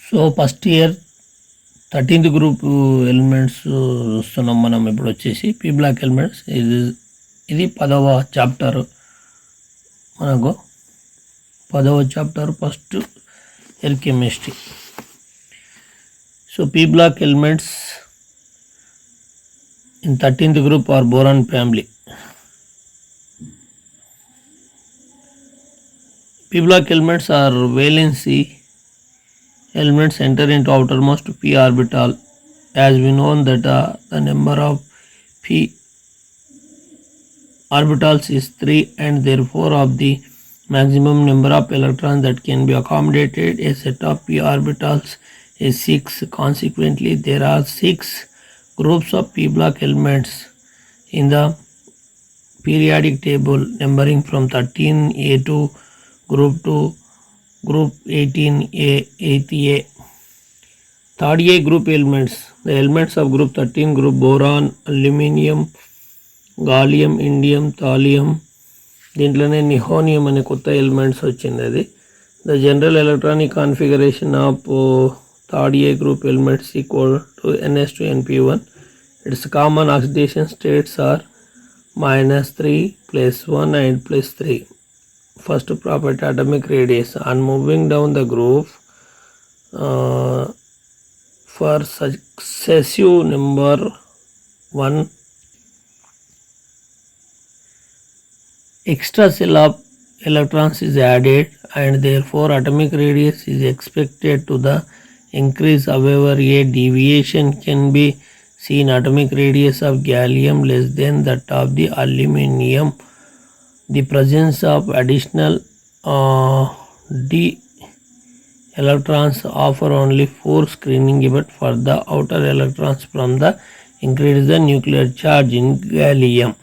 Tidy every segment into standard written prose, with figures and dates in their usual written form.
So first year 13th group elements చూస్తున్నాం మనం. ఇప్పుడు వచ్చేసి పీ బ్లాక్ ఎలిమెంట్స్. ఇది 10వ చాప్టర్. మనకు 10వ chapter first year chemistry. So P block elements in 13th group are boron family. P block elements are valency elements enter into outermost p orbital. As we know that the number of p orbitals is 3 and therefore of the maximum number of electrons that can be accommodated a set of p orbitals is 6. Consequently, there are 6 groups of p block elements in the periodic table, numbering from 13A to group 18A, 8A. Third A group elements. The elements of group 13 group boron, aluminium, gallium, indium, thallium. దీంట్లోనే నిహోనియం అనే కొత్త elements వచ్చింది. అది the general electronic configuration of third A group elements equal to NS2 NP1. Its common oxidation states are -3, +1 and +3. First property, atomic radius. On moving down the group for successive number 1 extra cell of electrons is added and therefore atomic radius is expected to the increase. However, a deviation can be seen. Atomic radius of gallium less than that of the aluminium. The presence of additional d electrons offer only 4 screening effect for the outer electrons from the increase the nuclear charge in gallium.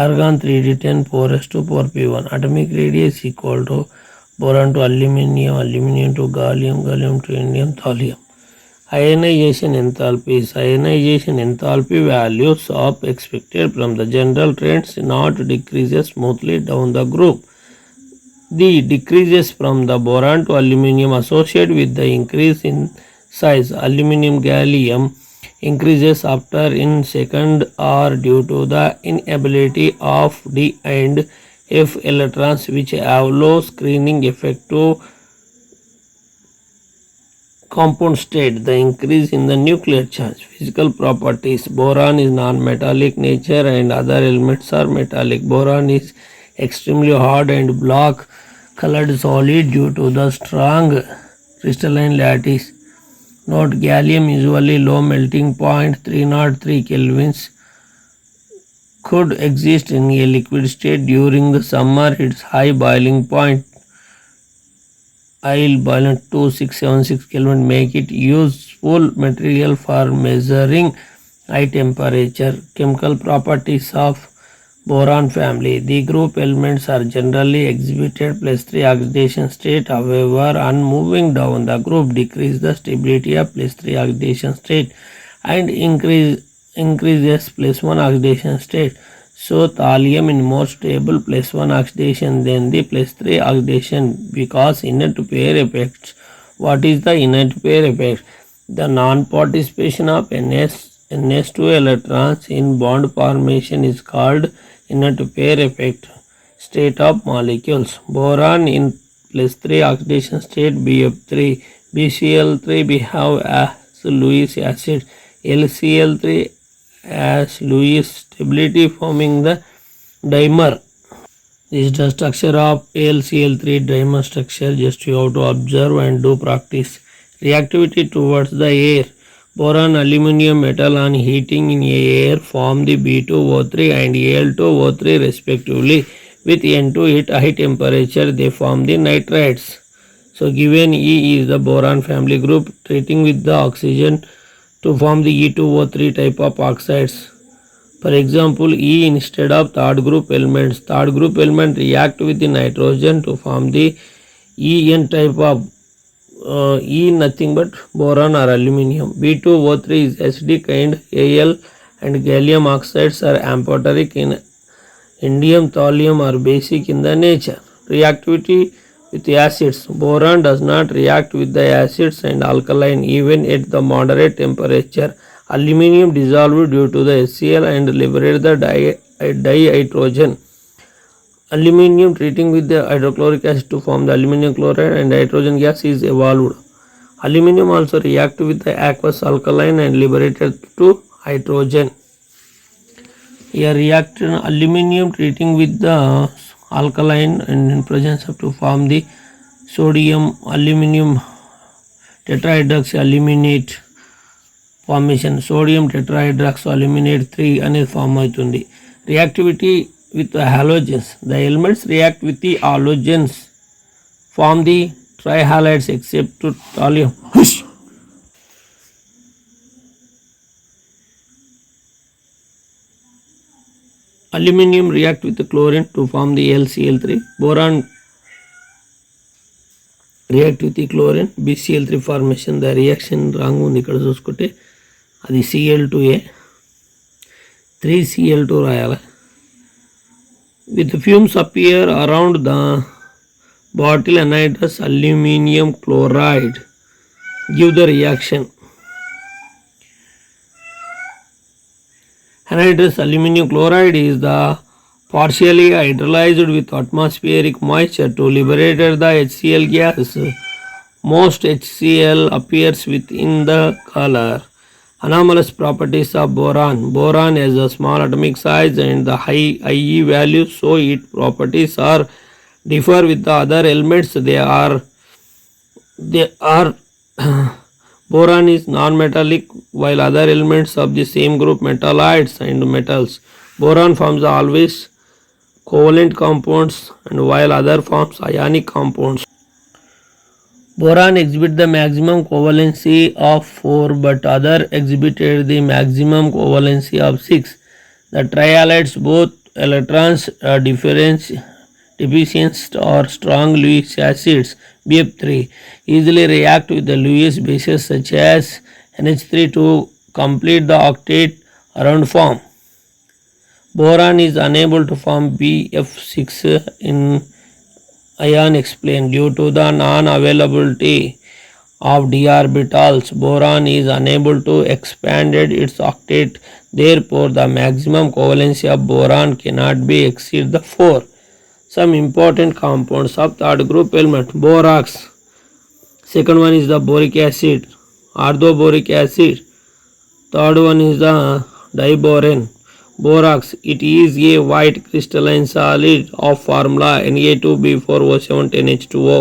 Argon 3d10 4s2 4p1. Atomic radius equal to boron to aluminium, aluminium to gallium, gallium to indium, thallium. Ionization enthalpies. Ionization enthalpy values of expected from the general trends not decreases smoothly down the group. The decreases from the boron to aluminium associated with the increase in size. Aluminium gallium increases after in second or due to the inability of d and f electrons which have low screening effect to compound state. The increase in the nuclear charge. Physical properties. Boron is non-metallic nature and other elements are metallic. Boron is extremely hard and black colored solid due to the strong crystalline lattice. Note, gallium usually low melting point 303 kelvins could exist in a liquid state during the summer. Its high boiling point boiling 2676 Kelvin make it useful material for measuring high temperature. Chemical properties of boron family. The group elements are generally exhibited +3 oxidation state. However, on moving down the group decrease the stability of +3 oxidation state and increases +1 oxidation state. So thallium in more stable +1 oxidation than the +3 oxidation because inert pair effects. What is the inert pair effect? The non-participation of NS2 electrons in bond formation is called inert pair effect. State of molecules. Boron in +3 oxidation state BF3. BCl3 behave as Lewis acid. LCl3 as Lewis stability forming the dimer. This is the structure of AlCl3 dimer structure. Just you have to observe and do practice. Reactivity towards the air. Boron aluminium metal on heating in air form the B2O3 and Al2O3 respectively. With N2 at high temperature they form the nitrides. So given E is the boron family group treating with the oxygen to form the E2O3 type of oxides. For example, E instead of third group elements. Third group element react with the nitrogen to form the En type of E nothing but boron or aluminium. B2O3 is acidic and Al and gallium oxides are amphoteric in indium, thallium are basic in the nature. Reactivity with acids. Boron does not react with the acids and alkaline even at the moderate temperature. Aluminium dissolved due to the HCl and liberate the dihydrogen. Aluminium treating with the hydrochloric acid to form the aluminium chloride and hydrogen gas is evolved. Aluminium also react with the aqueous alkaline and liberated to hydrogen. A reaction aluminium treating with the alkaline and in presence of to form the sodium aluminium tetrahydroxyaluminate formation. Sodium tetrahydroxyaluminate 3 అనేది form అవుతుంది. Reactivity with the halogens. The elements react with the halogens form the trihalides except to thallium. Aluminium react with the chlorine to form the LCl3. Boron react with the chlorine BCl3 formation. The reaction wrong ఉంది ఇక్కడ చూసుకుంటే అది Cl2A 3Cl2 రాయాలి. With fumes appear around the bottle, anhydrous aluminium chloride give the reaction. Anhydrous aluminium chloride is the partially hydrolyzed with atmospheric moisture to liberate the HCl gas. Most HCl appears within the color. Anomalous properties of boron. Boron has a small atomic size and the high IE value, so its properties are differ with the other elements. They are boron is non-metallic while other elements of the same group metalloids and metals. Boron forms always covalent compounds and while other forms ionic compounds. Boron exhibit the maximum covalency of 4 but other exhibited the maximum covalency of 6. The trihalides both electrons deficient or strong Lewis acids BF3 easily react with the Lewis bases such as NH3 to complete the octet around form. Boron is unable to form BF6 in ion explained due to the non-availability of d orbitals. Boron is unable to expand its octet, therefore the maximum covalency of boron cannot be exceed the 4. Some important compounds of third group element. Borax. Second one is the boric acid, orthoboric acid. Third one is the diboron. Borax, it is a white crystalline solid of formula Na2B4O710H2O.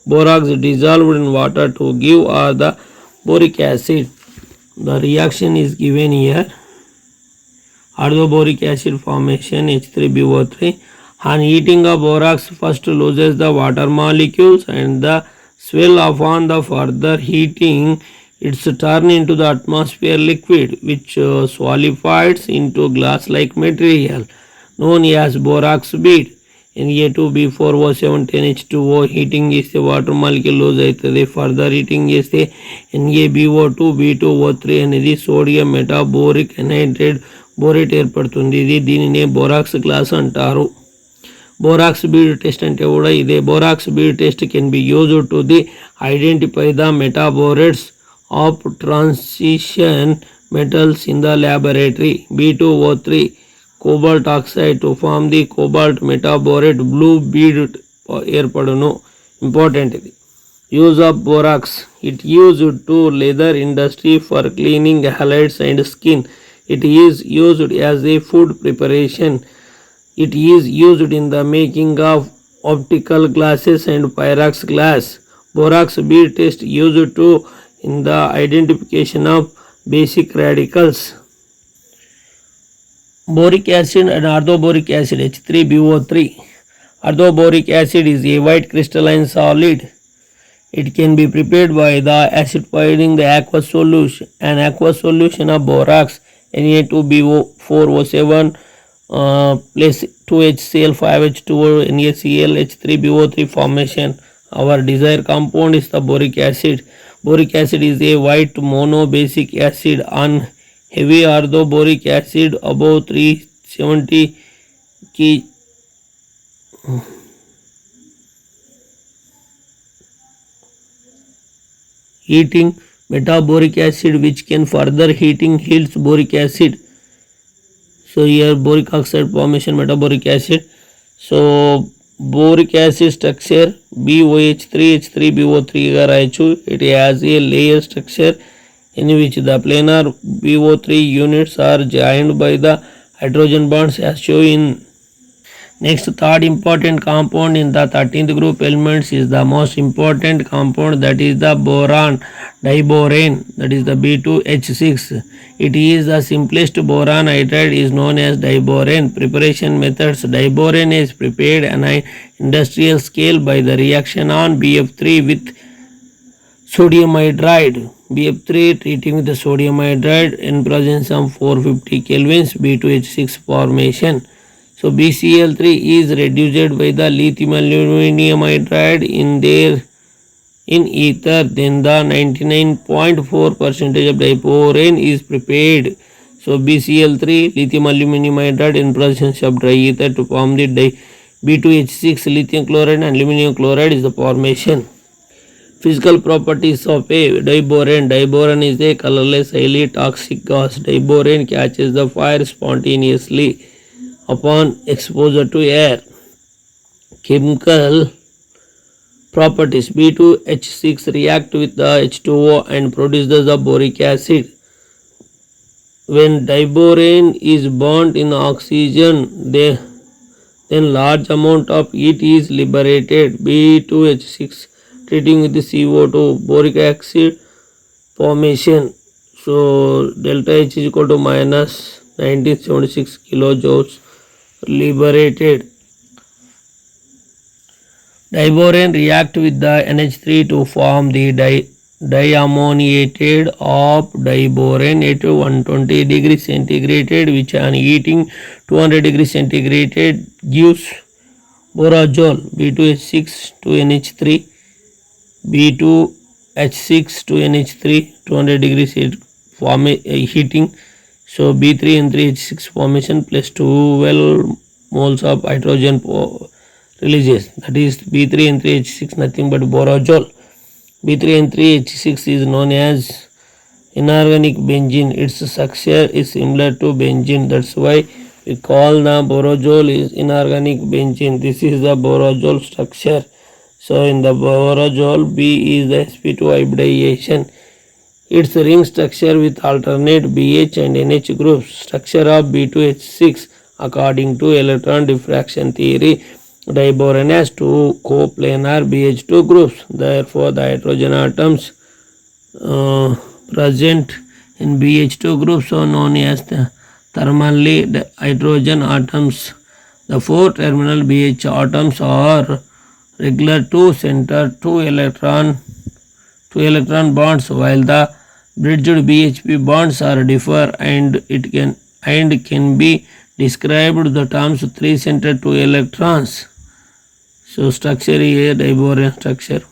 Borax dissolved in water to give the boric acid. The reaction is given here. Orthoboric acid formation H3BO3. On heating of borax first loses the water molecules and the swell upon the further heating it's turned into the atmosphere liquid which solidifies into glass-like material known as borax bead. Na2B4O710H2O heating చేస్తే water molecule loose అవుతుంది. Further heating చేస్తే NaBO2 B2O3 అనేది sodium మెటాబోరిక్ ఎనైడ్రేట్ borate ఏర్పడుతుంది. దీనినే borax glass అంటారు. Borax bead test అంటే కూడా ఇదే. Borax bead test can be used to the identify the metaborates of transition metals in the laboratory. B2O3 cobalt oxide to form the cobalt metaborate blue bead ఏర్పడును. Important ఇది. Use of borax. It used to leather industry for cleaning highlights and skin. It is used as a food preparation. It is used in the making of optical glasses and pyrex glass. Borax bead test used to in the identification of basic radicals. Boric acid and orthoboric acid H3BO3. Orthoboric acid is a white crystalline solid. It can be prepared by the acidifying the aqueous solution. An aqueous solution of borax Na2BO4O7 plus 2HCl 5H2O NaCl H3BO3 formation. Our desired compound is the boric acid. Boric acid is a white monobasic acid on heavy orthoboric acid above 370 K heating metaboric acid, which can further heating heats boric acid. So here boric oxide formation, metaboric acid. So boric acid structure BOH3 H3BO3 గా రాయొచ్చు. It has a layer structure in which the planar BO3 units are joined by the hydrogen bonds as shown in. Next, third important compound in the 13th group elements is the most important compound, that is the boron diboran, that is the B2H6. It is the simplest boron hydride is known as diboran. Preparation methods: diboran is prepared on an industrial scale by the reaction on BF3 with sodium hydride. BF3 treating with the sodium hydride in presence of 450 kelvins B2H6 formation. So BCl3 is reduced by the lithium aluminum hydride in ether. Then the 99.4% of diboran is prepared. So BCl3 lithium aluminum hydride in presence of dry ether to form the B2H6 lithium chloride and aluminum chloride is the formation. Physical properties of a diboran. Diboran is a colorless, highly toxic gas. Diboran catches the fire spontaneously upon exposure to air. Chemical properties: B2H6 react with the H2O and produces the boric acid. When diboran is burnt in oxygen, then large amount of heat is liberated. B2H6 treating with the CO2, boric acid formation. So delta H is equal to minus 1976 kilojoules liberated. Diboran react with the NH3 to form the diammoniated of diboran at 120 degrees centigrade, which on heating 200 degrees centigrade gives borazole. B2H6 to NH3, B2H6 to NH3, 200 degrees heating. So B3N3H6 formation plus 12 moles of hydrogen releases. That is B3N3H6 nothing but borazole. B3N3H6 is known as inorganic benzene. Its structure is similar to benzene. That's why we call the borazole is inorganic benzene. This is the borazole structure. So in the borazole, B is the sp2 hybridization. Its ring structure with alternate BH and NH groups. Structure of B2H6 according to electron diffraction theory. Diboran has two coplanar BH2 groups. Therefore, the hydrogen atoms present in BH2 groups are known as the thermally hydrogen atoms. The four terminal BH atoms are regular two center two electron bonds, while the bridged BHP bonds are differ and can be described the terms three center two electrons. So structure here diboran structure.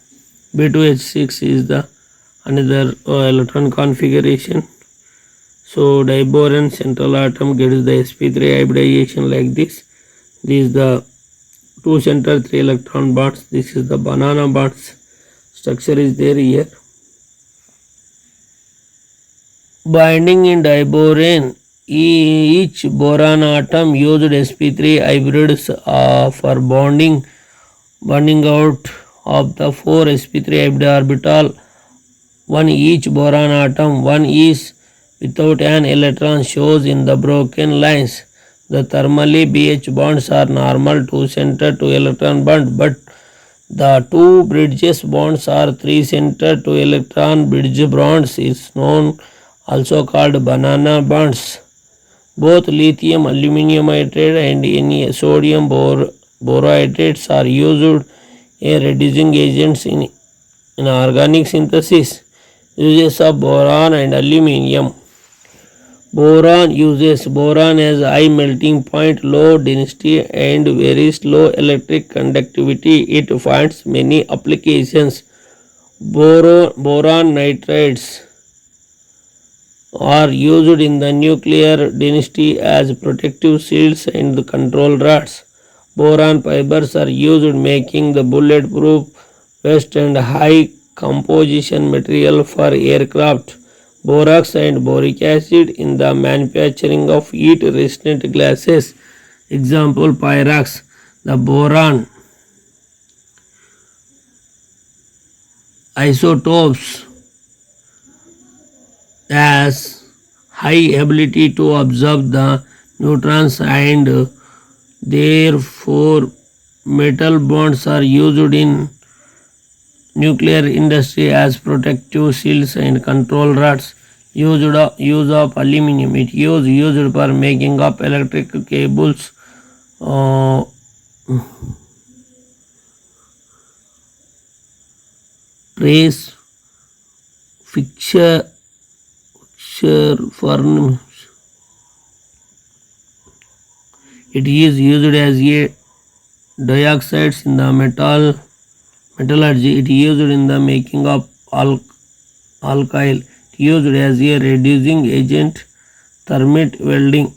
B2H6 is the another electron configuration. So diboran central atom gets the sp3 hybridization like this. This is the two center three electron bonds. This is the banana bonds. Structure is there here. Binding in diboran, each boron atom used sp3 hybrids for bonding out of the four sp3 hybrid orbital. One each boron atom, one is without an electron shows in the broken lines. The thermally BH bonds are normal two center two electron bond, but the two bridges bonds are three center two electron bridge bonds is known also called banana bonds. Both lithium aluminum hydride and any sodium borohydrates are used as reducing agents in organic synthesis. Uses of boron and aluminum. Boron uses boron as high melting point, low density and very slow electric conductivity. It finds many applications. Boron nitrides are used in the nuclear density as protective shields and the control rods. Boron fibers are used making the bulletproof vest and high composition material for aircraft. Borax and boric acid in the manufacturing of heat resistant glasses. Example Pyrax. The boron isotopes has high ability to absorb the neutrons and therefore metal bonds are used in nuclear industry as protective shields and control rods. Use of aluminum. It is used for making up electric cables, uh, trace, fixture, furnace. It is used as a dioxides in the metallurgy. It is used in the making of alkyl. It is used as a reducing agent, thermite welding.